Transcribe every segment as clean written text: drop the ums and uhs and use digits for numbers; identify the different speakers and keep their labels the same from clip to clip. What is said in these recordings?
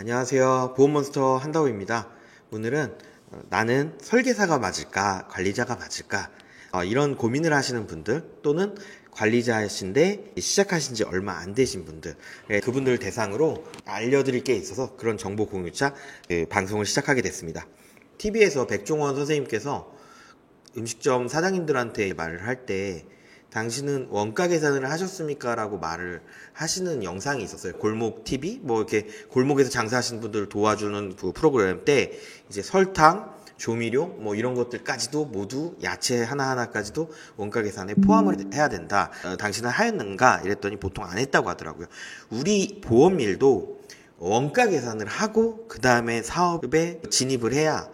Speaker 1: 안녕하세요. 보험몬스터 한다호입니다. 오늘은 나는 설계사가 맞을까, 관리자가 맞을까, 이런 고민을 하시는 분들 또는 관리자이신데 시작하신 지 얼마 안 되신 분들, 그분들 대상으로 알려드릴 게 있어서 그런 정보 공유차 방송을 시작하게 됐습니다. TV에서 백종원 선생님께서 음식점 사장님들한테 말을 할 때 당신은 원가 계산을 하셨습니까? 라고 말을 하시는 영상이 있었어요. 골목 TV? 뭐 이렇게 골목에서 장사하시는 분들을 도와주는 그 프로그램 때 이제 설탕, 조미료, 뭐 이런 것들까지도 모두 야채 하나하나까지도 원가 계산에 포함을 해야 된다. 당신은 하였는가? 이랬더니 보통 안 했다고 하더라고요. 우리 보험일도 원가 계산을 하고 그 다음에 사업에 진입을 해야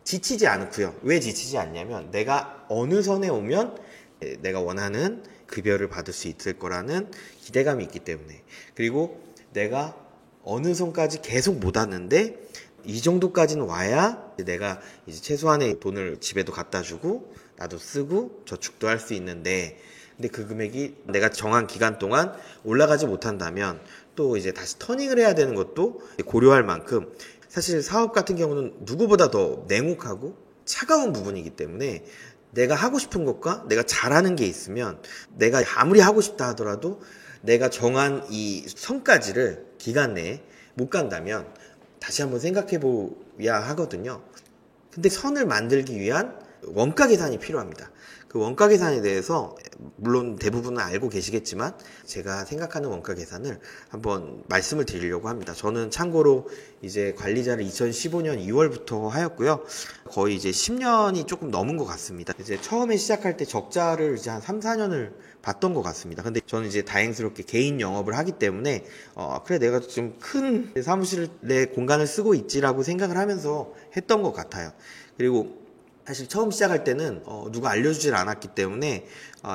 Speaker 1: 지치지 않고요. 왜 지치지 않냐면 내가 어느 선에 오면 내가 원하는 급여를 받을 수 있을 거라는 기대감이 있기 때문에, 그리고 내가 어느 선까지 계속 못 왔는데 이 정도까지는 와야 내가 이제 최소한의 돈을 집에도 갖다 주고 나도 쓰고 저축도 할 수 있는데, 근데 그 금액이 내가 정한 기간 동안 올라가지 못한다면 또 이제 다시 터닝을 해야 되는 것도 고려할 만큼, 사실 사업 같은 경우는 누구보다 더 냉혹하고 차가운 부분이기 때문에 내가 하고 싶은 것과 내가 잘하는 게 있으면 내가 아무리 하고 싶다 하더라도 내가 정한 이 선까지를 기간 내에 못 간다면 다시 한번 생각해 보야 하거든요. 근데 선을 만들기 위한 원가 계산이 필요합니다. 그 원가 계산에 대해서 물론 대부분은 알고 계시겠지만 제가 생각하는 원가 계산을 한번 말씀을 드리려고 합니다. 저는 참고로 이제 관리자를 2015년 2월부터 하였고요. 거의 이제 10년이 조금 넘은 것 같습니다. 이제 처음에 시작할 때 적자를 이제 한 3, 4년을 봤던 것 같습니다. 근데 저는 이제 다행스럽게 개인 영업을 하기 때문에 그래 내가 좀 큰 사무실 내 공간을 쓰고 있지라고 생각을 하면서 했던 것 같아요. 그리고 사실 처음 시작할 때는 누가 알려주질 않았기 때문에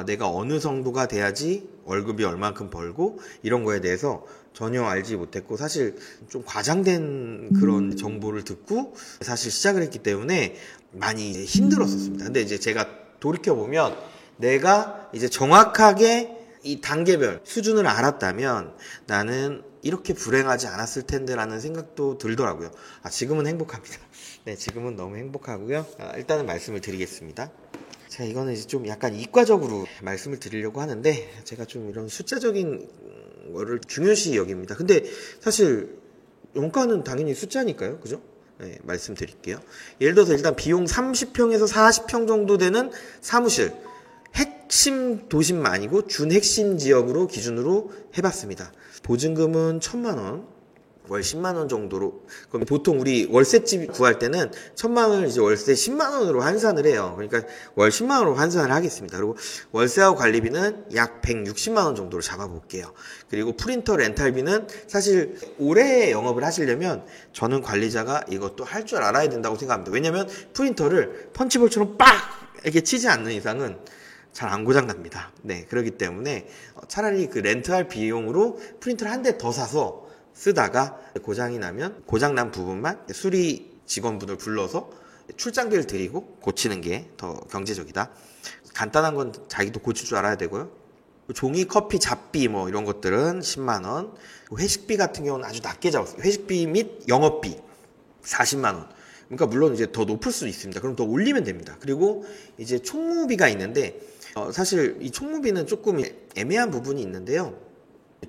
Speaker 1: 내가 어느 정도가 돼야지 월급이 얼만큼 벌고 이런 거에 대해서 전혀 알지 못했고, 사실 좀 과장된 그런 정보를 듣고 사실 시작을 했기 때문에 많이 힘들었었습니다. 근데 이제 제가 돌이켜보면 내가 이제 정확하게 이 단계별 수준을 알았다면 나는 이렇게 불행하지 않았을 텐데 라는 생각도 들더라고요. 지금은 행복합니다. 네, 지금은 너무 행복하고요. 일단은 말씀을 드리겠습니다. 자, 이거는 이제 좀 약간 이과적으로 말씀을 드리려고 하는데 제가 좀 이런 숫자적인 거를 중요시 여깁니다. 근데 사실 원가는 당연히 숫자니까요. 그죠? 네, 말씀드릴게요. 예를 들어서 일단 비용 30평에서 40평 정도 되는 사무실, 핵심 도심 아니고 준핵심 지역으로 기준으로 해봤습니다. 보증금은 1,000만 원, 월 10만 원 정도로. 그럼 보통 우리 월세집 구할 때는 1,000만 원을 이제 월세 10만 원으로 환산을 해요. 그러니까 월 10만 원으로 환산을 하겠습니다. 그리고 월세하고 관리비는 약 160만 원 정도로 잡아볼게요. 그리고 프린터 렌탈비는 사실 오래 영업을 하시려면 저는 관리자가 이것도 할 줄 알아야 된다고 생각합니다. 왜냐면 프린터를 펀치볼처럼 빡 이렇게 치지 않는 이상은 잘 안 고장납니다. 네, 그렇기 때문에 차라리 그 렌트할 비용으로 프린터를 한 대 더 사서 쓰다가 고장이 나면 고장난 부분만 수리 직원분을 불러서 출장비를 드리고 고치는 게 더 경제적이다. 간단한 건 자기도 고칠 줄 알아야 되고요. 종이, 커피, 잡비 뭐 이런 것들은 10만 원. 회식비 같은 경우는 아주 낮게 잡았어요. 회식비 및 영업비 40만 원. 그러니까 물론 이제 더 높을 수도 있습니다. 그럼 더 올리면 됩니다. 그리고 이제 총무비가 있는데 사실 이 총무비는 조금 애매한 부분이 있는데요.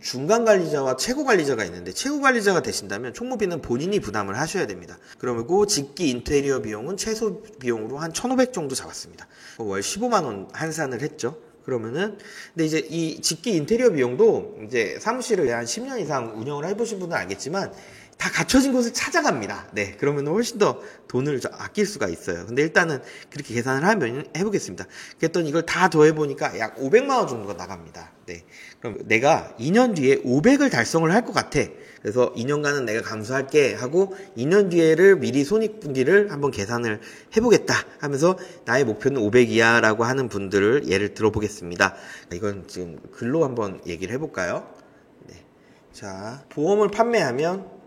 Speaker 1: 중간 관리자와 최고 관리자가 있는데 최고 관리자가 되신다면 총무비는 본인이 부담을 하셔야 됩니다. 그리고 직기 인테리어 비용은 최소 비용으로 한 1,500 정도 잡았습니다. 월 15만 원 환산을 했죠. 그러면은 근데 이제 이 직기 인테리어 비용도 이제 사무실을 한 10년 이상 운영을 해보신 분은 알겠지만 다 갖춰진 곳을 찾아갑니다. 네, 그러면 훨씬 더 돈을 아낄 수가 있어요. 근데 일단은 그렇게 계산을 하면 해보겠습니다. 그랬더니 이걸 다 더해보니까 약 500만 원 정도가 나갑니다. 네, 그럼 내가 2년 뒤에 500을 달성을 할 것 같아. 그래서 2년간은 내가 감수할게 하고 2년 뒤에를 미리 손익분기를 한번 계산을 해보겠다 하면서 나의 목표는 500이야 라고 하는 분들을 예를 들어보겠습니다. 이건 지금 글로 한번 얘기를 해볼까요? 네. 자, 보험을 판매하면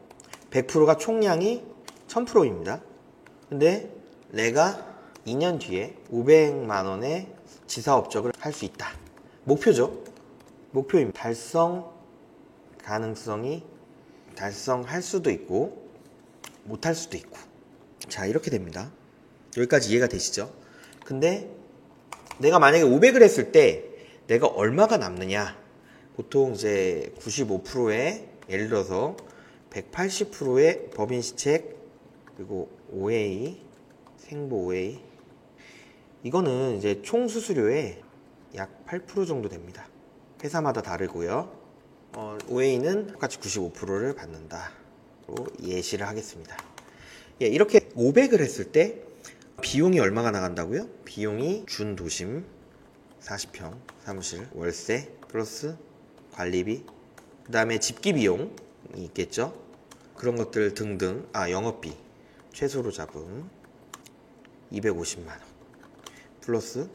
Speaker 1: 100%가 총량이 1000%입니다. 근데 내가 2년 뒤에 500만 원의 지사 업적을 할 수 있다. 목표죠. 목표입니다. 달성 가능성이 달성할 수도 있고 못할 수도 있고. 자, 이렇게 됩니다. 여기까지 이해가 되시죠? 근데 내가 만약에 500을 했을 때 내가 얼마가 남느냐? 보통 이제 95%의 예를 들어서 180%의 법인 시책 그리고 OA 생보 OA 이거는 이제 총 수수료의 약 8% 정도 됩니다. 회사마다 다르고요. OA는 똑같이 95%를 받는다로 예시를 하겠습니다. 예, 이렇게 500을 했을 때 비용이 얼마가 나간다고요? 비용이 준도심 40평 사무실 월세 플러스 관리비 그 다음에 집기 비용이 있겠죠. 그런 것들 등등 영업비 최소로 잡음 250만원 플러스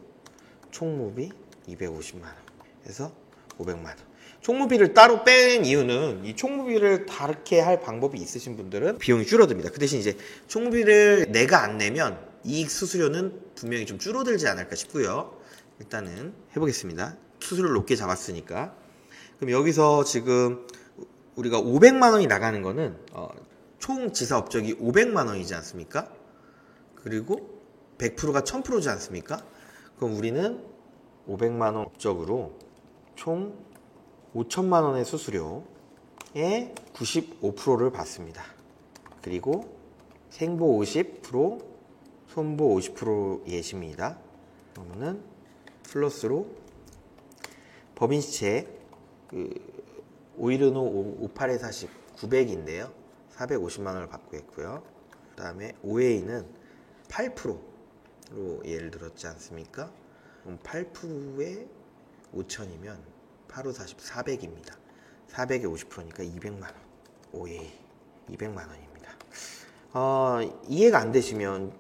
Speaker 1: 총무비 250만원 해서 500만원. 총무비를 따로 뺀 이유는 이 총무비를 다르게 할 방법이 있으신 분들은 비용이 줄어듭니다. 그 대신 이제 총무비를 내가 안 내면 이익 수수료는 분명히 좀 줄어들지 않을까 싶고요. 일단은 해보겠습니다. 수수료를 높게 잡았으니까. 그럼 여기서 지금 우리가 500만 원이 나가는 거는 총 지사 업적이 500만 원이지 않습니까? 그리고 100%가 1000%지 않습니까? 그럼 우리는 500만 원 업적으로 총 5천만 원의 수수료에 95%를 받습니다. 그리고 생보 50%, 손보 50% 예시입니다. 그러면은 플러스로 법인시책 515 58에 40 900인데요. 450만 원을 받고 있고요. 그 다음에 OA는 8%로 예를 들었지 않습니까? 그럼 8%에 5천이면 8, 5, 40, 400입니다. 400에 50%니까 200만원. OA 200만원입니다. 이해가 안 되시면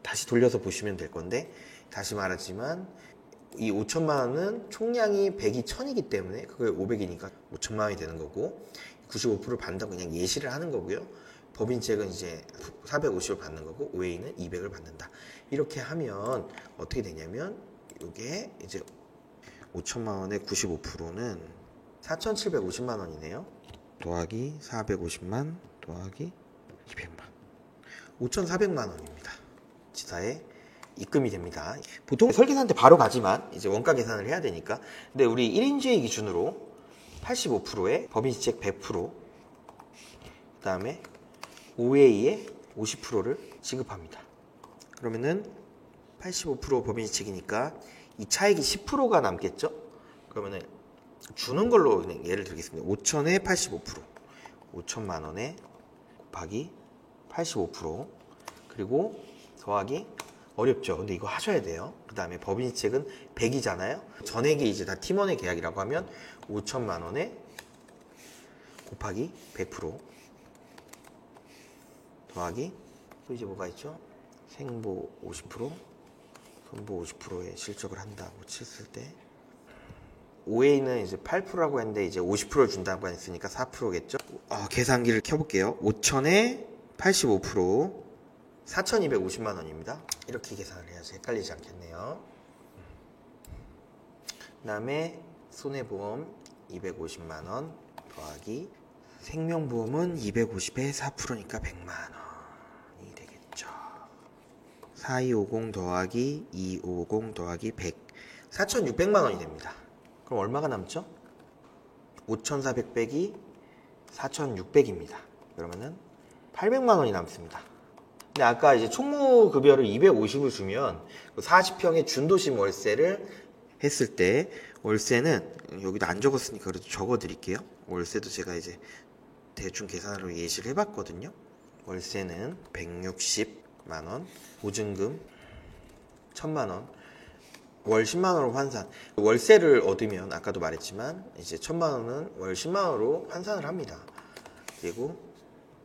Speaker 1: 다시 돌려서 보시면 될 건데 다시 말하지만 이 5천만 원은 총량이 100이 1000이기 때문에 그게 500이니까 5천만 원이 되는 거고 95%를 받는다고 그냥 예시를 하는 거고요. 법인책은 이제 450을 받는 거고 OA는 200을 받는다. 이렇게 하면 어떻게 되냐면 이게 이제 5천만 원의 95%는 4,750만 원이네요. 더하기 450만 더하기 200만 5,400만 원입니다. 지사에 입금이 됩니다. 보통 설계사한테 바로 가지만 이제 원가 계산을 해야 되니까. 근데 우리 1인주의 기준으로 85%에 법인시책 100%, 그 다음에 OA에 50%를 지급합니다. 그러면은 85% 법인시책이니까 이 차익이 10%가 남겠죠? 그러면은 주는 걸로 그냥 예를 들겠습니다. 5천에 85%, 5천만 원에 곱하기 85%, 그리고 더하기 어렵죠. 근데 이거 하셔야 돼요. 그 다음에 법인시책은 100이잖아요. 전액이 이제 다 팀원의 계약이라고 하면 5천만 원에 곱하기 100% 더하기 또 이제 뭐가 있죠? 생보 50%, 손보 50%의 실적을 한다고 쳤을 때 OA는 이제 8%라고 했는데 이제 50%를 준다고 했으니까 4%겠죠? 계산기를 켜볼게요. 5천에 85% 4,250만 원입니다. 이렇게 계산을 해야지 헷갈리지 않겠네요. 그 다음에 손해보험 250만 원 더하기 생명보험은 250에 4%니까 100만 원이 되겠죠. 4250 더하기 250 더하기 100 4,600만 원이 됩니다. 그럼 얼마가 남죠? 5,400 빼기 4,600입니다. 그러면은 800만 원이 남습니다. 근데 아까 이제 총무급여를 250을 주면 40평의 준도심 월세를 했을 때 월세는 여기도 안 적었으니까 그래도 적어 드릴게요. 월세도 제가 이제 대충 계산으로 예시를 해봤거든요. 월세는 160만 원, 보증금 1000만 원, 월 10만 원으로 환산. 월세를 얻으면 아까도 말했지만 이제 1000만 원은 월 10만 원으로 환산을 합니다. 그리고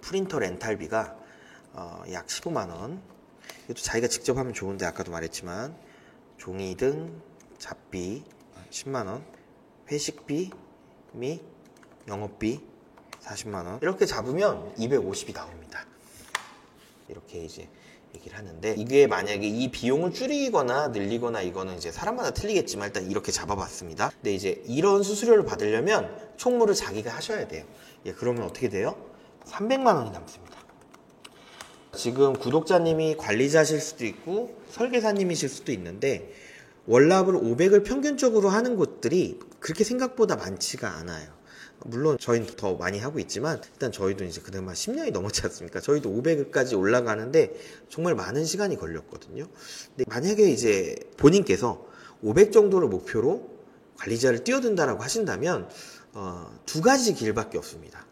Speaker 1: 프린터 렌탈비가 약 15만 원. 이것도 자기가 직접 하면 좋은데 아까도 말했지만 종이 등 잡비 10만 원, 회식비 및 영업비 40만 원. 이렇게 잡으면 250이 나옵니다. 이렇게 이제 얘기를 하는데, 이게 만약에 이 비용을 줄이거나 늘리거나 이거는 이제 사람마다 틀리겠지만 일단 이렇게 잡아봤습니다. 근데 이제 이런 수수료를 받으려면 총무를 자기가 하셔야 돼요. 예, 그러면 어떻게 돼요? 300만 원이 남습니다. 지금 구독자님이 관리자실 수도 있고 설계사님이실 수도 있는데, 월납을 500을 평균적으로 하는 곳들이 그렇게 생각보다 많지가 않아요. 물론 저희는 더 많이 하고 있지만 일단 저희도 이제 그나마 10년이 넘었지 않습니까? 저희도 500까지 올라가는데 정말 많은 시간이 걸렸거든요. 근데 만약에 이제 본인께서 500 정도를 목표로 관리자를 뛰어든다라고 하신다면 두 가지 길밖에 없습니다.